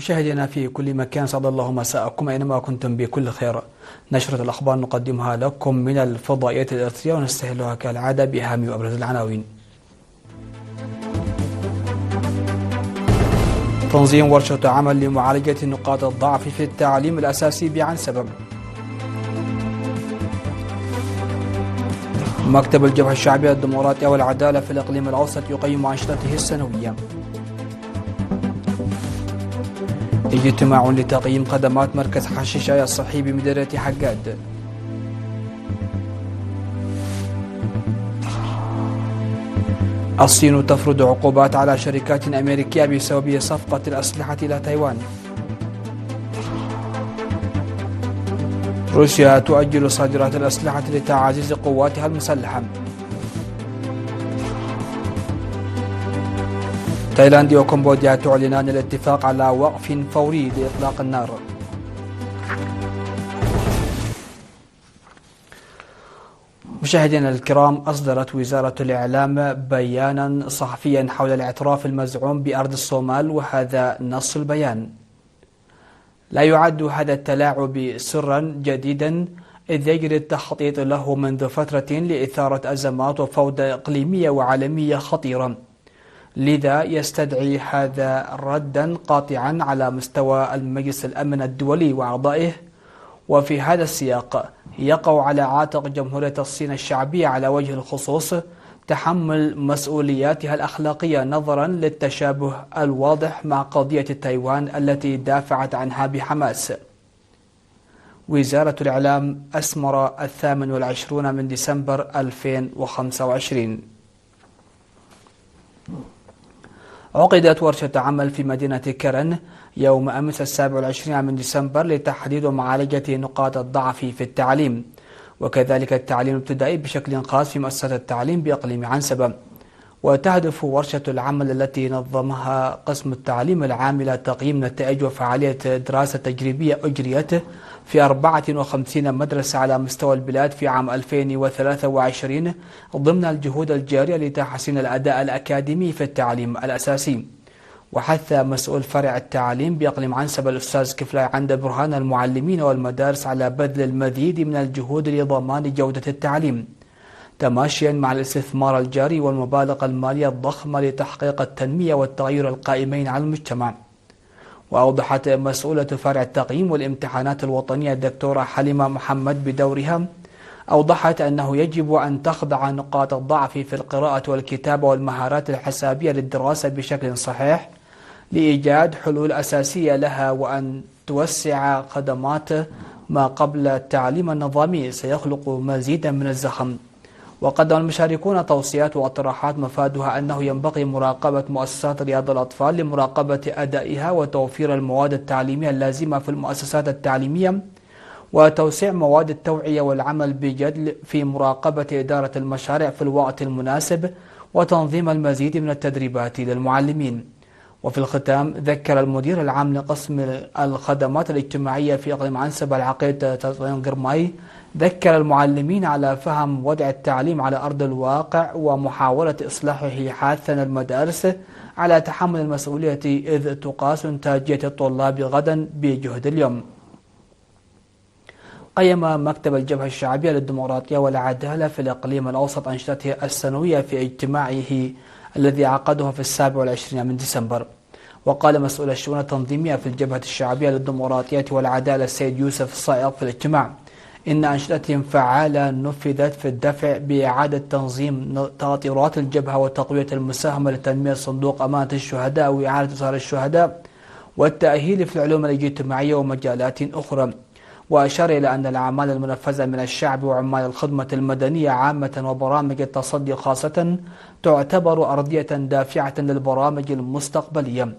مشاهدينا في كل مكان، سعد الله مساءكم أينما كنتم بكل خير. نشرة الأخبار نقدمها لكم من الفضائية الإرثية ونستهلها كالعادة بأهم وأبرز العناوين. تنظيم ورشة عمل لمعالجة نقاط الضعف في التعليم الأساسي بعنسبة. مكتب الجبهة الشعبية الديمقراطية والعدالة في الإقليم الأوسط يقيم أنشطته السنوية. اجتماع لتقييم خدمات مركز حشيشة الصحي بمديرية حقاد. الصين تفرض عقوبات على شركات أمريكية بسبب صفقة الأسلحة إلى تايوان. روسيا تؤجل صادرات الأسلحة لتعزيز قواتها المسلحة. تايلاند وكمبوديا تعلنان الاتفاق على وقف فوري لإطلاق النار. مشاهدينا الكرام، أصدرت وزارة الإعلام بيانا صحفيا حول الاعتراف المزعوم بأرض الصومال، وهذا نص البيان: لا يعد هذا التلاعب سرا جديدا، إذ يجري التخطيط له منذ فترة لإثارة أزمات وفوضى إقليمية وعالمية خطيرة، لذا يستدعي هذا ردا قاطعا على مستوى المجلس الأمن الدولي وأعضائه. وفي هذا السياق يقع على عاتق جمهورية الصين الشعبية على وجه الخصوص تحمل مسؤولياتها الأخلاقية نظرا للتشابه الواضح مع قضية تايوان التي دافعت عنها بحماس. وزارة الإعلام أسمر 28 من ديسمبر 2025. عقدت ورشة عمل في مدينة كرن يوم أمس 27 من ديسمبر لتحديد ومعالجة نقاط الضعف في التعليم، وكذلك التعليم الابتدائي بشكل خاص في مؤسسة التعليم بإقليم عنسبة. وتهدف ورشة العمل التي نظمها قسم التعليم العام إلى تقييم نتائج وفعالية دراسة تجريبية أجريت في 54 مدرسة على مستوى البلاد في عام 2023 ضمن الجهود الجارية لتحسين الأداء الأكاديمي في التعليم الأساسي. وحث مسؤول فرع التعليم بإقليم عنسبة الأستاذ كفلاي عند برهان المعلمين والمدارس على بذل المزيد من الجهود لضمان جودة التعليم، تماشيا مع الاستثمار الجاري والمبالغ المالية الضخمة لتحقيق التنمية والتغير القائمين على المجتمع. وأوضحت مسؤولة فرع التقييم والامتحانات الوطنية الدكتورة حليمة محمد بدورها، أوضحت أنه يجب أن تخضع نقاط الضعف في القراءة والكتابة والمهارات الحسابية للدراسة بشكل صحيح لإيجاد حلول أساسية لها، وأن توسع خدمات ما قبل التعليم النظامي سيخلق مزيدا من الزخم. وقدم المشاركون توصيات واقتراحات مفادها أنه ينبغي مراقبة مؤسسات رياض الأطفال لمراقبة أدائها وتوفير المواد التعليمية اللازمة في المؤسسات التعليمية، وتوسيع مواد التوعية والعمل بجد في مراقبة إدارة المشاريع في الوقت المناسب، وتنظيم المزيد من التدريبات للمعلمين. وفي الختام ذكر المدير العام لقسم الخدمات الاجتماعية في إقليم عنسبة العقيد تطوين قرماي، ذكر المعلمين على فهم وضع التعليم على أرض الواقع ومحاولة إصلاحه، حاثا المدارس على تحمل المسؤولية إذ تقاس إنتاجية الطلاب غدا بجهد اليوم. قيم مكتب الجبهة الشعبية للديمقراطية والعدالة في الإقليم الأوسط أنشطته السنوية في اجتماعه الذي عقده في 27 من ديسمبر. وقال مسؤول الشؤون التنظيمية في الجبهة الشعبية للديمقراطية والعدالة السيد يوسف الصائغ في الاجتماع إن أنشطتهم فعالة نفذت في الدفع بإعادة تنظيم تأطيرات الجبهة وتقوية المساهمة لتنمية صندوق أمانة الشهداء وإعادة إصهار الشهداء والتأهيل في العلوم الاجتماعية ومجالات أخرى. وأشار إلى أن الأعمال المنفذة من الشعب وعمال الخدمة المدنية عامة وبرامج التصدي خاصة تعتبر أرضية دافعة للبرامج المستقبلية.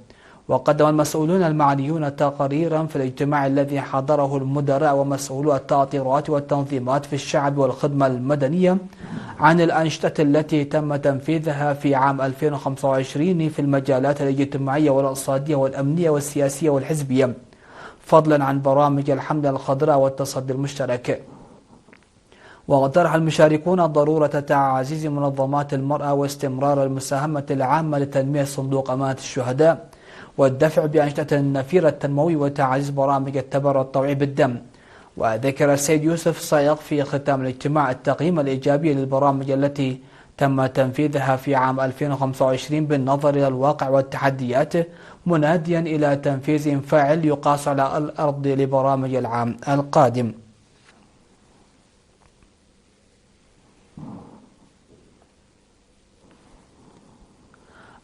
وقدم المسؤولون المعنيون تقريرا في الاجتماع الذي حضره المدراء ومسؤولو التأطيرات والتنظيمات في الشعب والخدمة المدنية عن الأنشطة التي تم تنفيذها في عام 2025 في المجالات الاجتماعية والاقتصادية والأمنية والسياسية والحزبية، فضلا عن برامج الحملة الخضراء والتصدي المشترك. واقترح المشاركون ضرورة تعزيز منظمات المرأة واستمرار المساهمة العامة لتنمية صندوق أمانة الشهداء والدفع بأنشطة النفير التنموي وتعزيز برامج التبرع الطوعي بالدم. وذكر السيد يوسف صايغ في ختام الاجتماع التقييم الإيجابي للبرامج التي تم تنفيذها في عام 2025 بالنظر إلى الواقع والتحديات، مناديا إلى تنفيذ فاعل يقاس على الأرض لبرامج العام القادم.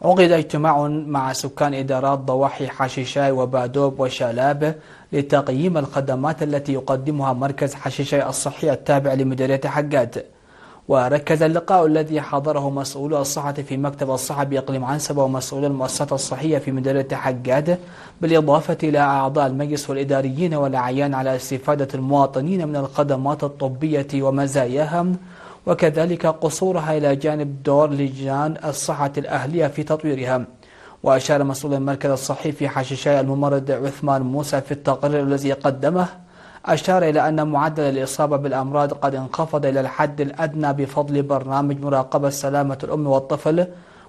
عقد اجتماع مع سكان إدارات ضواحي حشيشاي وبادوب وشالاب لتقييم الخدمات التي يقدمها مركز حشيشاي الصحي التابع لمديرية حقات. وركز اللقاء الذي حضره مسؤولو الصحة في مكتب الصحة بإقليم عنسبة ومسؤولو المؤسسات الصحية في مديرية حقات، بالإضافة إلى أعضاء المجلس والإداريين والأعيان، على استفادة المواطنين من الخدمات الطبية ومزاياها، وكذلك قصورها إلى جانب دور لجان الصحة الأهلية في تطويرها. وأشار مسؤول المركز الصحي في حشيشاي الممرض عثمان موسى في التقرير الذي قدمه، أشار إلى أن معدل الإصابة بالأمراض قد انخفض إلى الحد الأدنى بفضل برنامج مراقبة سلامة الأم والطفل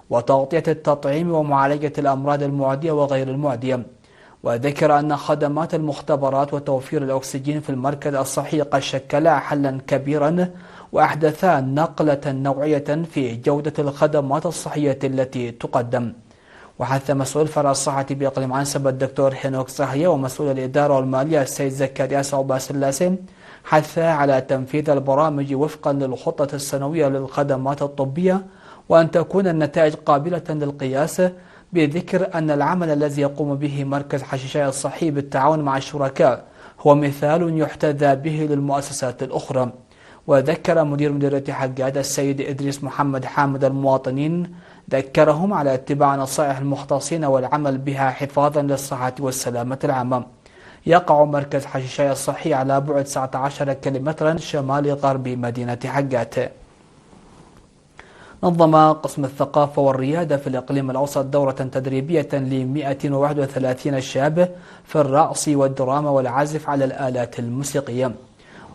وتغطية التطعيم ومعالجة الأمراض المعدية وغير المعدية. وذكر أن خدمات المختبرات وتوفير الأكسجين في المركز الصحي قد شكلا حلا كبيرا وأحدثا نقلة نوعية في جودة الخدمات الصحية التي تقدم. وحث مسؤول فرع الصحة بإقليم عنسبة الدكتور هينوك صهية ومسؤول الإدارة والمالية السيد زكريا صعبة سلاسي حث على تنفيذ البرامج وفقا للخطة السنوية للخدمات الطبية، وأن تكون النتائج قابلة للقياس، بذكر أن العمل الذي يقوم به مركز حشيشاي الصحي بالتعاون مع الشركاء هو مثال يحتذى به للمؤسسات الأخرى. وذكر مدير مديرية حقات السيد إدريس محمد حامد المواطنين، ذكرهم على اتباع نصائح المختصين والعمل بها حفاظا للصحة والسلامة العامة. يقع مركز حشيشاي الصحي على بعد 19 كيلومترا شمال غرب مدينة حقات. نظم قسم الثقافة والريادة في الإقليم الأوسط دورة تدريبية ل 131 شاب في الرقص والدراما والعزف على الآلات الموسيقية.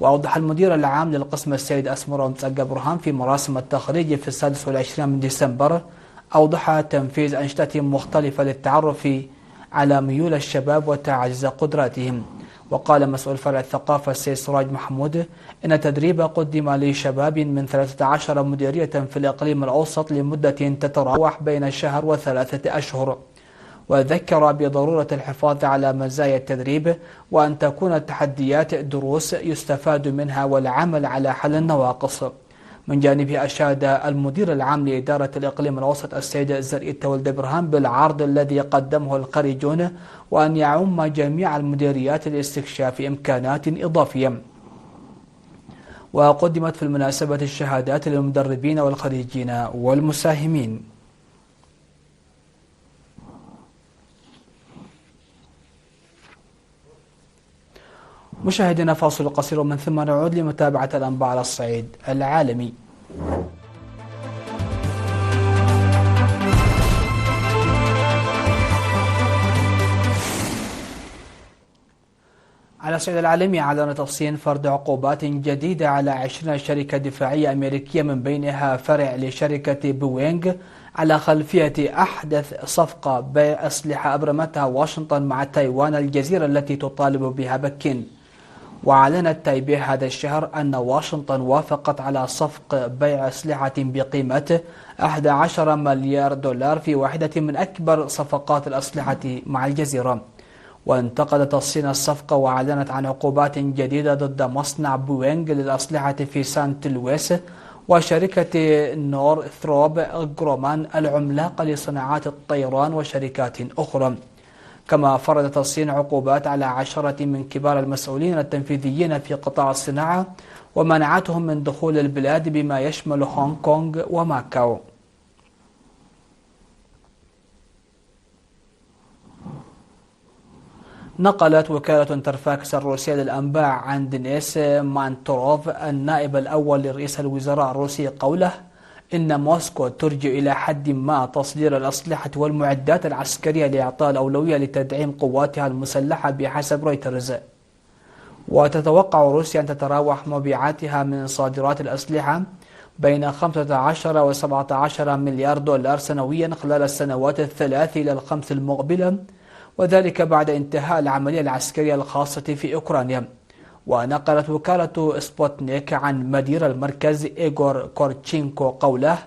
وأوضح المدير العام للقسم السيد أسمر متسقى برهان في مراسم التخريج في 26 من ديسمبر، أوضح تنفيذ أنشطة مختلفة للتعرف على ميول الشباب وتعزيز قدراتهم. وقال مسؤول فرع الثقافة السيد سراج محمود إن التدريب قدم لشباب من 13 مديرية في الإقليم الأوسط لمدة تتراوح بين شهر و3 أشهر. وذكر بضرورة الحفاظ على مزايا التدريب، وأن تكون التحديات دروس يستفاد منها والعمل على حل النواقص. من جانبه أشاد المدير العام لإدارة الإقليم الأوسط السيد زرقي التولد برهان بالعرض الذي قدمه الخريجون، وأن يعم جميع المديريات لاستكشاف إمكانات إضافية. وقدمت في المناسبة الشهادات للمدربين والخريجين والمساهمين. مشاهدينا، فاصل قصير ومن ثم نعود لمتابعة الأنباء على الصعيد العالمي. على الصعيد العالمي، أعلنت الصين فرض عقوبات جديدة على 20 شركة دفاعية أمريكية، من بينها فرع لشركة بوينغ، على خلفية أحدث صفقة بيع أسلحة أبرمتها واشنطن مع تايوان الجزيرة التي تطالب بها بكين. وأعلنت تايبيه هذا الشهر أن واشنطن وافقت على صفقة بيع أسلحة بقيمة 11 مليار دولار في واحدة من أكبر صفقات الأسلحة مع الجزيرة. وانتقدت الصين الصفقة وأعلنت عن عقوبات جديدة ضد مصنع بوينغ للأسلحة في سانت لويس وشركة نورثروب جرومان العملاقة لصناعات الطيران وشركات أخرى. كما فرضت الصين عقوبات على 10 من كبار المسؤولين التنفيذيين في قطاع الصناعة، ومنعتهم من دخول البلاد بما يشمل هونغ كونغ وماكاو. نقلت وكالة انترفاكس الروسية للأنباء عن دينيس مانتوروف النائب الأول لرئيس الوزراء الروسي قوله إن موسكو ترجع إلى حد ما تصدير الأسلحة والمعدات العسكرية لإعطاء الأولوية لتدعيم قواتها المسلحة بحسب رويترز. وتتوقع روسيا أن تتراوح مبيعاتها من صادرات الأسلحة بين 15 و 17 مليار دولار سنويا خلال السنوات الثلاث إلى الخمس المقبلة، وذلك بعد انتهاء العملية العسكرية الخاصة في أوكرانيا. ونقلت وكالة سبوتنيك عن مدير المركز إيغور كورتشينكو قوله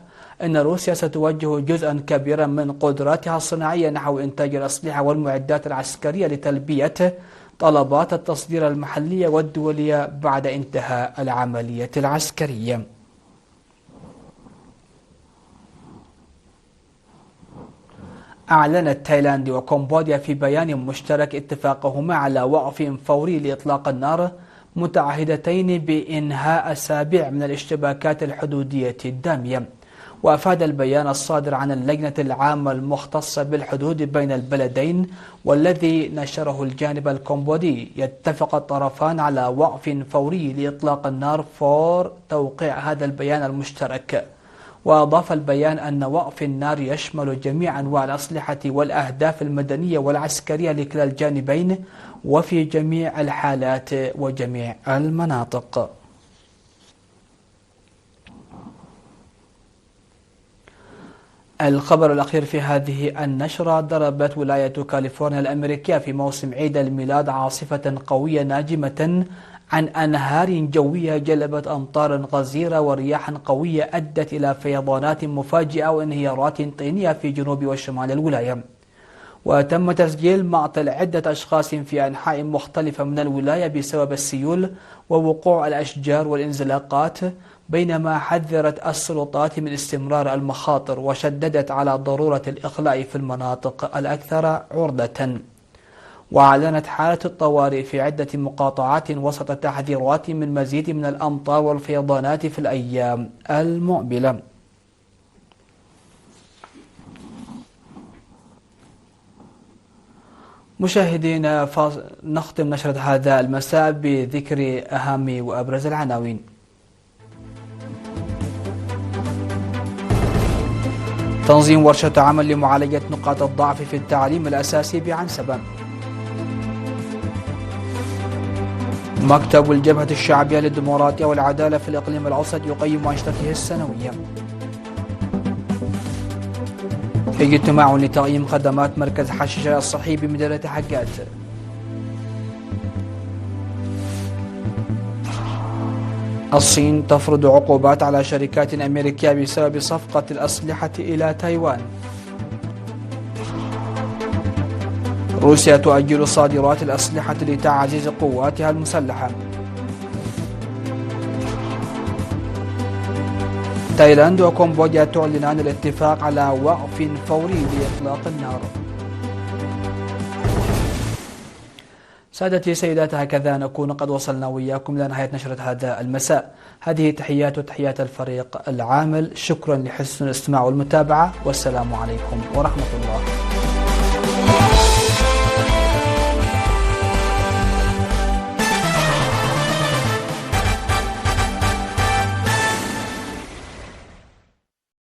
إن روسيا ستوجه جزءا كبيرا من قدراتها الصناعية نحو إنتاج الأسلحة والمعدات العسكرية لتلبية طلبات التصدير المحلية والدولية بعد انتهاء العملية العسكرية. أعلنت تايلاند وكمبوديا في بيان مشترك اتفاقهما على وقف فوري لإطلاق النار، متعهدتين بإنهاء السابع من الاشتباكات الحدودية الدامية. وأفاد البيان الصادر عن اللجنة العامة المختصة بالحدود بين البلدين والذي نشره الجانب الكمبودي يتفق الطرفان على وقف فوري لإطلاق النار فور توقيع هذا البيان المشترك. وأضاف البيان أن وقف النار يشمل جميع أنواع الأسلحة والأهداف المدنية والعسكرية لكلا الجانبين وفي جميع الحالات وجميع المناطق. الخبر الأخير في هذه النشرة: ضربت ولاية كاليفورنيا الأمريكية في موسم عيد الميلاد عاصفة قوية ناجمة عن أنهار جوية جلبت أمطار غزيرة ورياحا قوية أدت إلى فيضانات مفاجئة وانهيارات طينية في جنوب وشمال الولاية. وتم تسجيل معطل عدة أشخاص في أنحاء مختلفة من الولاية بسبب السيول ووقوع الأشجار والانزلاقات، بينما حذرت السلطات من استمرار المخاطر وشددت على ضرورة الإقلاع في المناطق الأكثر عرضة. وأعلنت حالة الطوارئ في عدة مقاطعات وسط تحذيرات من مزيد من الأمطار والفيضانات في الأيام المقبلة. مشاهدينا، نختم نشرة هذا المساء بذكر أهم وأبرز العناوين. تنظيم ورشة عمل لمعالجة نقاط الضعف في التعليم الأساسي بعنسبة. مكتب الجبهة الشعبية للديمقراطية والعدالة في الإقليم الأوسط يقيم أنشطته السنوية. اجتماع لتقييم خدمات مركز حشيشة الصحي بمدينة حقات. الصين تفرض عقوبات على شركات أمريكية بسبب صفقة الأسلحة إلى تايوان. روسيا تؤجل صادرات الأسلحة لتعزيز قواتها المسلحة. تايلاند وكمبوديا تعلنان الاتفاق على وقف فوري لإطلاق النار. سادتي سيدات، هكذا نكون قد وصلنا وإياكم إلى نهاية نشرة هذا المساء. هذه تحيات الفريق العامل. شكرا لحسن الاستماع والمتابعة، والسلام عليكم ورحمة الله.